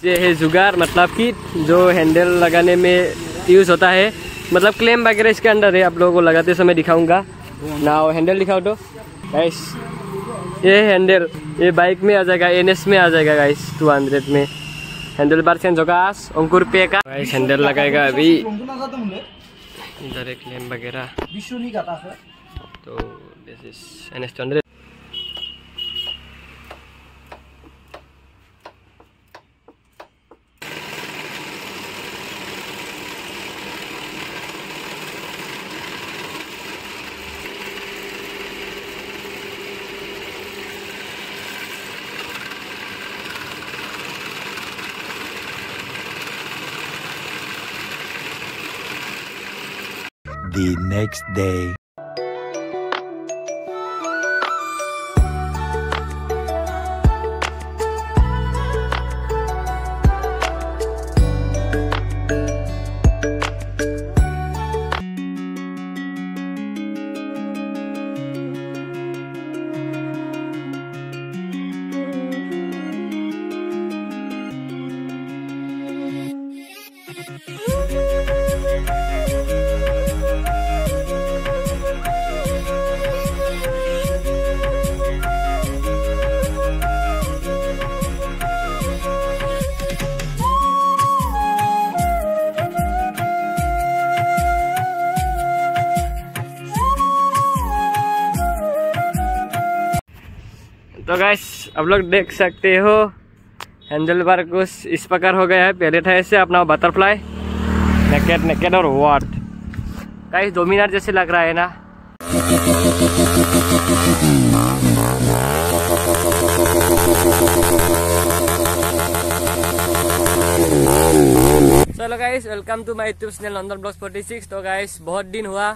ये है जुगाड़, मतलब कि जो हैंडल लगाने में यूज होता है, मतलब क्लेम वगैरह इसके अंदर है। आप लोगों को लगाते समय दिखाऊंगा ना। हैंडल दिखाओ तो गाइस, ये हैंडल ये बाइक में आ जाएगा, NS में आ जाएगा गाइस 200 में। हैंडल बार चेंज होगा अंकुर पे का गाइस। हैंडल लगाएगा अभी, इधर एक क्लेम वगैरह। तो this is NS 200। The next day. तो गाइस आप लोग देख सकते हो हैंडल बार कुछ इस प्रकार हो गया है। पहले था ऐसे अपना बटरफ्लाई, नेकेड और वाट। गाइस डोमिनार जैसे लग रहा है ना। चलो guys, welcome to my YouTube channel London blogs 46। तो गाइस बहुत दिन हुआ,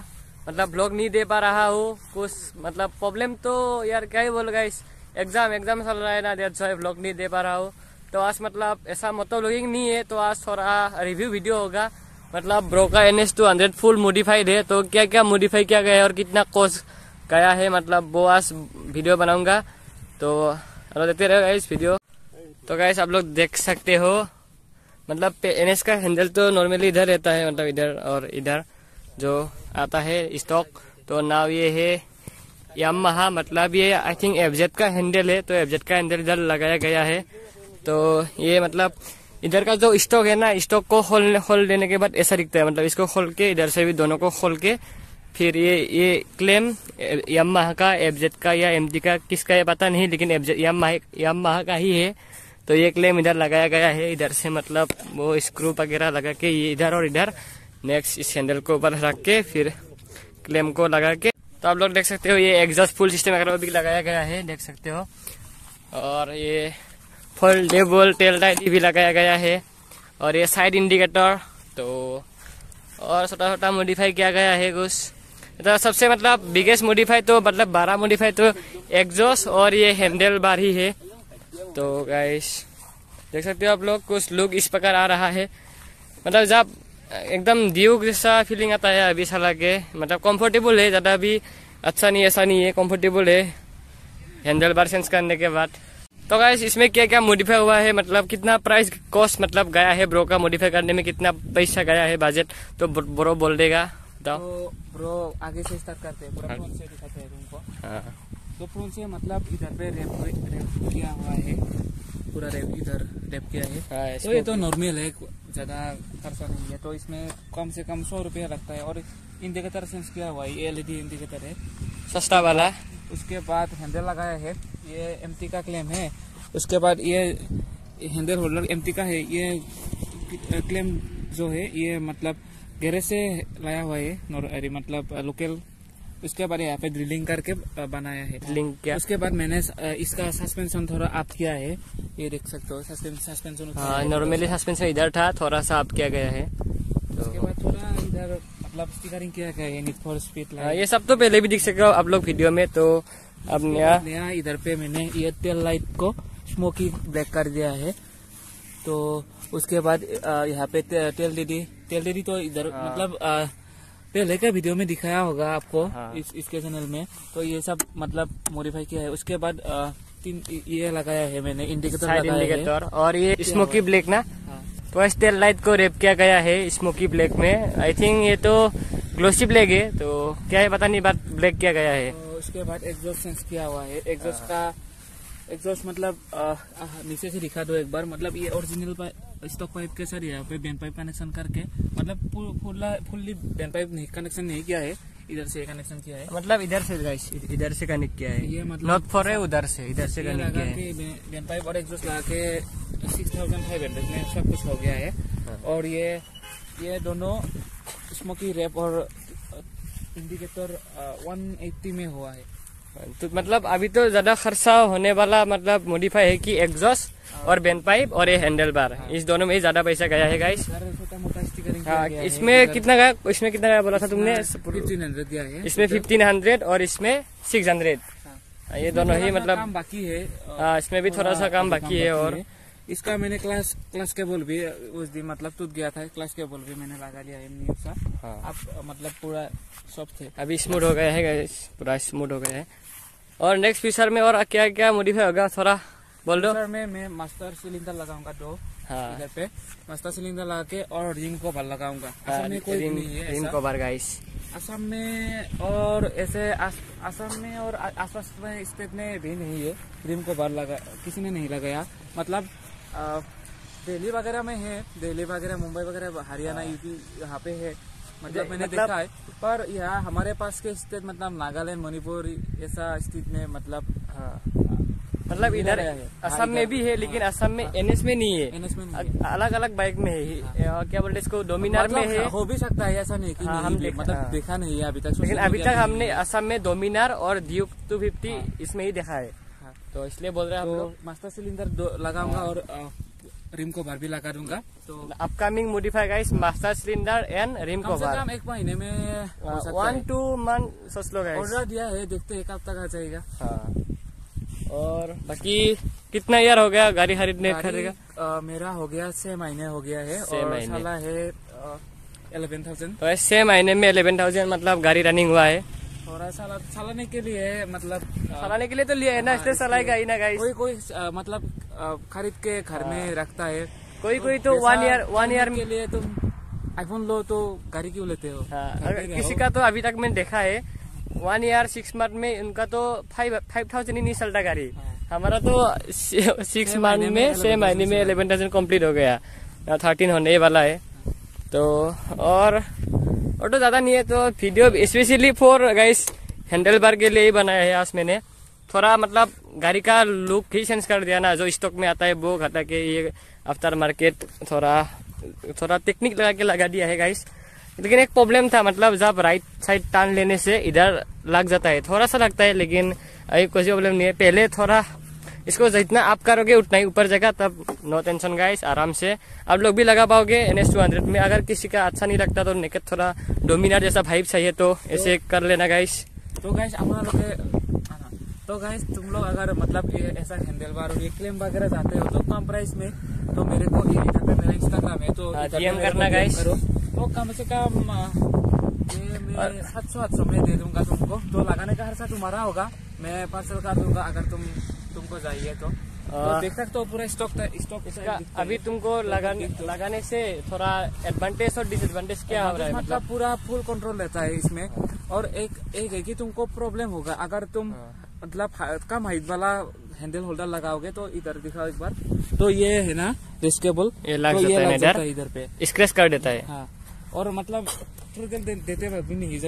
मतलब ब्लॉग नहीं दे पा रहा हूँ। कुछ मतलब प्रॉब्लम तो यार क्या ही बोल गाइस, एग्जाम चल रहा है ना, डेढ़ सौ ब्लॉग नहीं दे पा रहा हूँ। तो आज मतलब ऐसा मतलब व्लॉगिंग नहीं है, तो आज थोड़ा रिव्यू वीडियो होगा। मतलब ब्रो का NS 200 फुल मॉडिफाइड है, तो क्या क्या मॉडिफाई किया गया है और कितना कॉस्ट गया है, मतलब वो आज वीडियो बनाऊंगा। तो देखते रहेगा इस वीडियो। तो गाइस आप लोग देख सकते हो, मतलब NS का हैंडल तो नॉर्मली इधर रहता है, मतलब इधर और इधर जो आता है स्टॉक। तो नाव ये है यामाहा, मतलब ये आई थिंक FZ का हैंडल है। तो FZ का हैंडल इधर लगाया गया है। तो ये मतलब इधर का जो स्टॉक है ना, स्टॉक को खोल देने के बाद ऐसा दिखता है। मतलब इसको खोल के इधर से भी दोनों को खोल के फिर ये क्लेम यामाहा का, FZ का या MT का किसका है पता नहीं, लेकिन यामाहा का ही है। तो ये क्लेम इधर लगाया गया है। इधर से मतलब वो स्क्रू वगैरह लगा के ये इधर और इधर नेक्स्ट इस हैंडल को ऊपर रख के फिर क्लेम को लगा के। तो आप लोग देख सकते हो ये एग्जॉस्ट फुल सिस्टम वगैरह भी लगाया गया है, देख सकते हो। और ये फोल्डेबल टेल लाइट भी लगाया गया है, और ये साइड इंडिकेटर। तो और छोटा छोटा मॉडिफाई किया गया है कुछ। तो सबसे मतलब बिगेस्ट मॉडिफाई तो मतलब 12 मॉडिफाई तो एग्जॉस्ट और ये हैंडल बार ही है। तो गाइस देख सकते हो आप लोग, कुछ लुक इस प्रकार आ रहा है। मतलब जब एकदम ड्यूक जैसा फीलिंग आता है अभी साला के, मतलब कंफर्टेबल है, ज़्यादा भी अच्छा नहीं ऐसा नहीं है, कंफर्टेबल है हैंडल बार चेंज करने के बाद। तो गाइस इसमें क्या क्या मॉडिफाई हुआ है, मतलब कितना प्राइस कॉस्ट मतलब गया है ब्रो का मॉडिफाई करने में, कितना पैसा गया है बजट, तो ब्रो बोल देगा। तो ब्रो आगे से स्टार्ट करते हैं, फ्रंट से दिखाते हैं तुमको। तो फ्रंट से मतलब इधर पे रेप किया हुआ है, पूरा इधर रेप किया है। तो ये तो नॉर्मल है, ज्यादा खर्चा नहीं है। तो इसमें कम से कम 100 रुपया लगता है। और इंडिकेटर सेंस किया हुआ है, ये LED इंडिकेटर है, सस्ता वाला। उसके बाद हैंडल लगाया है, ये MT का क्लेम है। उसके बाद ये हैंडल होल्डर MT का है। ये क्लेम जो है ये मतलब गैरेज से लाया हुआ है, मतलब लोकल। उसके बाद यहाँ पे ड्रिलिंग करके बनाया है। ड्रिलिंग क्या? उसके बाद मैंने इसका सस्पेंशन थोड़ा अप किया है, ये देख सकते हो सस्पेंशन। हाँ, नॉर्मली सस्पेंशन इधर था, थोड़ा सा अप किया गया है। उसके बाद थोड़ा इधर मतलब स्टिकरिंग किया गया है, नीड फॉर स्पीड। ये सब तो पहले भी दिख सकते हो आप लोग वीडियो में। तो अब नया इधर पे मैंने ये टेल लाइट को स्मोकी ब्लैक कर दिया है। तो उसके बाद यहाँ पे टेल डीडी तो इधर मतलब पहले का वीडियो में दिखाया होगा आपको। इसके चैनल में। तो ये सब मतलब मॉडिफाई किया है। उसके बाद ये लगाया है मैंने, इंडिकेटर साइड लगाया इंडिकेटर, और ये स्मोकी ब्लैक ना, है। ट्वाइस टेल लाइट को रैप किया गया है स्मोकी ब्लैक में। आई थिंक ये तो ग्लोसी ब्लैक है, तो क्या है पता नहीं, बात ब्लैक किया गया है। तो उसके बाद एग्जॉस्ट सेंस किया हुआ है। एग्जॉस्ट का एग्जॉस्ट मतलब नीचे से दिखा दो एक बार, मतलब ये ओरिजिनल स्टॉक पाइप के साथ यहाँ पे बेन पाइप कनेक्शन करके, मतलब फुल्ली बेन पाइप नहीं कनेक्शन नहीं किया है, इधर से कनेक्शन किया है, मतलब इधर से गाइस, इधर से कनेक्ट किया है, ये मतलब नॉट फॉर है उधर से, इधर से कनेक्ट किया है। बेन पाइप और एग्जॉस्ट लगा के 6500 में सब कुछ हो गया है। और ये दोनों स्मोकी रैप और इंडिकेटर 180 में हुआ है। तो मतलब अभी तो ज्यादा खर्चा होने वाला मतलब मॉडिफाई है कि एग्जॉस्ट और बेन पाइप और ये हैंडल बार, इस दोनों में ही ज्यादा पैसा गया है गाइस। छोटा मोटा स्टिकरिंग हाँ, इसमें कितना गया, इसमें कितना गया बोला था तुमने? 1500 दिया है। इसमें 1500 और इसमें 600। ये दोनों ही मतलब काम बाकी है। हाँ, इसमें भी थोड़ा सा काम बाकी है। और इसका मैंने क्लास केबल भी उस दिन मतलब टूट गया था, क्लास केबल भी मैंने लगा लिया है न्यू सा। अब मतलब पूरा सॉफ्ट है, अभी स्मूथ हो गया है गाइस, पूरा स्मूथ हो गया है। और नेक्स्ट फीचर में और क्या क्या मॉडिफाई होगा थोड़ा बोल दो। सर मैं मास्टर सिलेंडर लगाऊंगा 2 इधर पे, मास्टर सिलेंडर लगा के और रिंग कवर लगाऊंगा। असम में कोई नहीं है रिंग कवर गाइस, असम में और ऐसे असम में और आसपास में स्टेट में भी नहीं है रिंग कवर लगा, किसी ने नहीं लगाया। मतलब दिल्ली वगैरह में है, दिल्ली वगैरह मुंबई वगैरह हरियाणा यूपी यहाँ पे है, मतलब मैंने देखा है। पर यहाँ हमारे पास के स्टेट मतलब नागालैंड मणिपुर ऐसा स्थित में मतलब मतलब इधर असम में भी है, लेकिन असम में एनएस में नहीं है, एनएस में नहीं है, अलग अलग बाइक में है। क्या बोलते इसको, डोमिनार में है। हो भी सकता है, ऐसा नहीं कि हम मतलब देखा नहीं है अभी तक, लेकिन अभी तक हमने असम में डोमिनार और ड्यूक 250 इसमें ही देखा है, तो इसलिए बोल रहे हैं हम लोग। मास्टर सिलेंडर लगाऊंगा और रिम कवर भी लगा दूंगा। तो upcoming modify guys, master cylinder and rim cover. 1 महीने में 1-2 मंथ सोच लो गाइस। ऑर्डर दिया है, देखते एक हफ्ता का जाएगा। और बाकी कितना ईयर हो गया गाड़ी खरीदने? मेरा हो गया 6 महीने हो गया है, और साला है 11,000। तो 6 महीने में 11,000 मतलब गाड़ी रनिंग हुआ है। थोड़ा चलाने के लिए, मतलब चलाने के लिए तो लिया है ना, इसलिए चलाएगा ही ना गाइस। कोई मतलब खरीद के घर में रखता है, कोई तो 1 ईयर के लिए तुम आईफोन लो तो गाड़ी क्यों लेते हो? अगर किसी का तो अभी तक मैंने देखा है 1 ईयर 6 मंथ में उनका तो 5,000 ही नहीं चलता गाड़ी। हमारा तो 6 मंथ में 6 महीने में 11,000 कम्प्लीट हो गया, 13 होने वाला है। तो और तो ज्यादा नहीं है, तो video specially for guys handle bar के लिए ही बनाया है आज मैंने। थोड़ा मतलब गाड़ी का लुक ही चेंज कर दिया ना, जो स्टॉक में आता है वो हटा के ये आफ्टर मार्केट थोड़ा टेक्निक लगा दिया है गाइस। लेकिन एक प्रॉब्लम था, मतलब जब राइट साइड टर्न लेने से इधर लग जाता है, थोड़ा सा लगता है, लेकिन अभी कोई प्रॉब्लम नहीं है। पहले थोड़ा इसको जितना आप करोगे उतना ही ऊपर जाएगा, तब नो टेंशन गाइस, आराम से आप लोग भी लगा पाओगे NS 200 में। अगर किसी का अच्छा नहीं लगता तो नेकेट थोड़ा डोमिनार जैसा वाइब चाहिए तो ऐसे कर लेना गाइस। तो गाइस तुम लोग अगर मतलब ऐसा हैंडल बार और ये क्लेम वगैरह चाहते हो तो कम प्राइस में, तो मेरे को इधर पे मेरा इंस्टाग्राम है, तो DM करना गाइस। तो कम से कम मैं 700 में दे दूंगा तुमको। तो लगाने का खर्चा तुम्हारा होगा, मैं पार्सल कर दूंगा अगर तुमको चाहिए तो। देख सकते हो पूरा स्टॉक इसका अभी तुमको लगाने से थोड़ा एडवांटेज और डिसएडवांटेज क्या हो रहा है? मतलब पूरा फुल कंट्रोल रहता है इसमें। और एक है कि तुमको प्रॉब्लम होगा अगर तुम मतलब कम हाइट वाला हैंडल होल्डर लगाओगे। तो इधर दिखाओ एक बार, तो ये है ना रिस्केबल, ये लग जाता है इधर पे, स्क्रैच कर देता है। हाँ, और मतलब देते हुए भी नहीं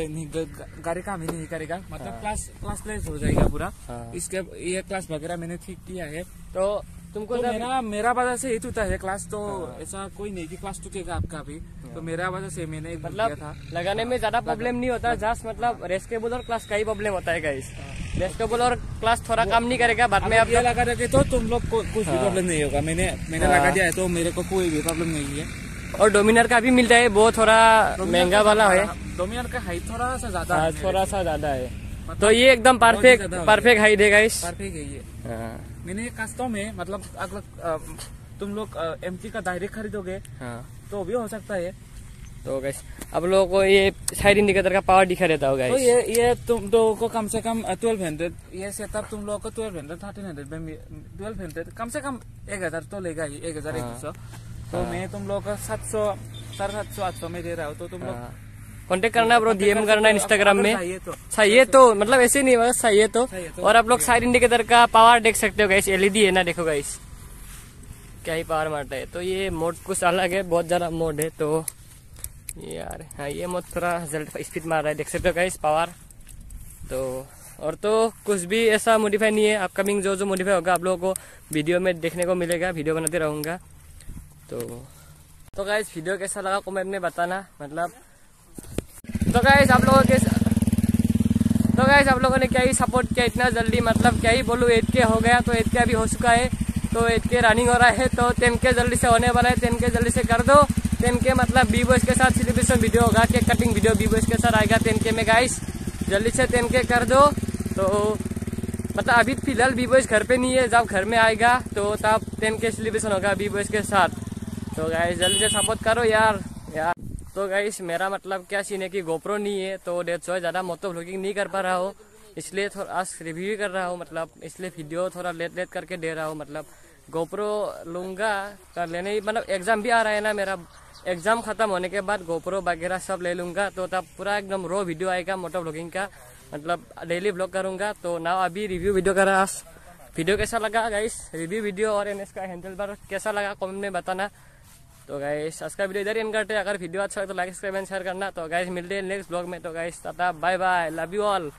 गाड़ी काम ही नहीं करेगा, मतलब क्लास प्लेस हो जाएगा पूरा। इसके ये क्लास वगैरह मैंने ठीक किया है, तो तुमको तो मेरा वजह से ही टूटा है क्लास। तो ऐसा कोई नहीं कि क्लास टूटेगा आपका भी, तो मेरा वजह से मैंने एक मतलब किया था। लगाने में ज्यादा प्रॉब्लम नहीं होता, जस्ट मतलब रेस्केबल और क्लास का ही प्रॉब्लम होता है गाइस। रेस्केबल और क्लास थोड़ा काम नहीं करेगा, बाद में आप ये लगा रखे तो तुम लोग को कुछ भी प्रॉब्लम नहीं होगा। मैंने लगा दिया है तो मेरे को कोई भी प्रॉब्लम नहीं है। और डोमिनार का भी मिलता है, वो थोड़ा महंगा वाला है। डोमिनार का हाइट थोड़ा सा ज्यादा है, थोड़ा सा ज्यादा है, तो ये एकदम परफेक्ट हाइट है गाइस। परफेक्ट है ये। मैंने कस्टम में मतलब अगर तुम लोग MT का डायरेक्ट खरीदोगे तो भी हो सकता है, तो गाइस आप लोगों को ये साइड इंडिकेटर का पावर दिखा देता होगा। तो ये तुम लोगों को कम से कम 1200, ये सेटअप तुम लोगों को 1200 1300 1200 कम से कम 1000 तो लेगा ही, 1100। तो मैं तुम लोगों को 700 750 800 में दे रहा हूँ। तो तुम लोग कांटेक्ट करना ब्रो, डीएम करना इंस्टाग्राम में। चाहिए तो मतलब ऐसे नहीं बस चाहिए तो। और आप लोग साइड इंडिकेटर का पावर देख सकते हो गाइस, एलईडी है ना, देखो गाइस क्या ही पावर मारता है। तो ये मोड कुछ अलग है, बहुत ज्यादा मोड है। तो यार हाँ, ये मोड थोड़ा जल्द स्पीड मार रहा है, देख सकते हो गाइस पावर। तो और तो कुछ भी ऐसा मॉडिफाई नहीं है। अपकमिंग जो मॉडिफाई होगा आप लोगों को वीडियो में देखने को मिलेगा, वीडियो बनाते रहूंगा। तो गाइस वीडियो कैसा लगा कमेंट में बताना। मतलब तो गाइस आप लोगों ने क्या ही सपोर्ट किया इतना जल्दी, मतलब क्या ही बोलूँ, 8K हो गया। तो 8K अभी हो चुका है, तो 8K रनिंग हो रहा है। तो 10K जल्दी से होने वाला है, 10K जल्दी से कर दो। 10K मतलब B-Boys के साथ सेलिब्रेशन वीडियो होगा, केक कटिंग वीडियो B-Boys के साथ आएगा 10K में गाइस। जल्दी से 10K कर दो। तो मतलब अभी फिलहाल B-Boys घर पे नहीं है, जब घर में आएगा तो तब 10K सेलिब्रेशन होगा B-Boys के साथ। तो गाइस जल्दी से सपोर्ट करो यार। तो गाइस मेरा मतलब क्या सीन है कि गोप्रो नहीं है, तो डेट्स वाइज ज़्यादा मोटो व्लॉगिंग नहीं कर पा रहा हूँ, इसलिए थोड़ा आज रिव्यू कर रहा हूँ। मतलब इसलिए वीडियो थोड़ा लेट करके दे रहा हूँ। मतलब गोप्रो लूँगा कर लेने, मतलब एग्जाम भी आ रहा है ना मेरा, एग्जाम खत्म होने के बाद गोप्रो वगैरह सब ले लूँगा। तो तब पूरा एकदम रो वीडियो आएगा मोटो व्लॉगिंग का, मतलब डेली व्लॉग करूँगा। तो ना अभी रिव्यू वीडियो कर रहा। वीडियो कैसा लगा गाइस, रिव्यू वीडियो और NS का हैंडल बार कैसा लगा कमेंट में बताना। तो गाइस आज का वीडियो इधर एंड करते हैं। अगर वीडियो अच्छा लगे तो लाइक सब्सक्राइब एंड शेयर करना। तो गाइस मिलते हैं नेक्स्ट ब्लॉग में। तो guys tata bye bye, love you all.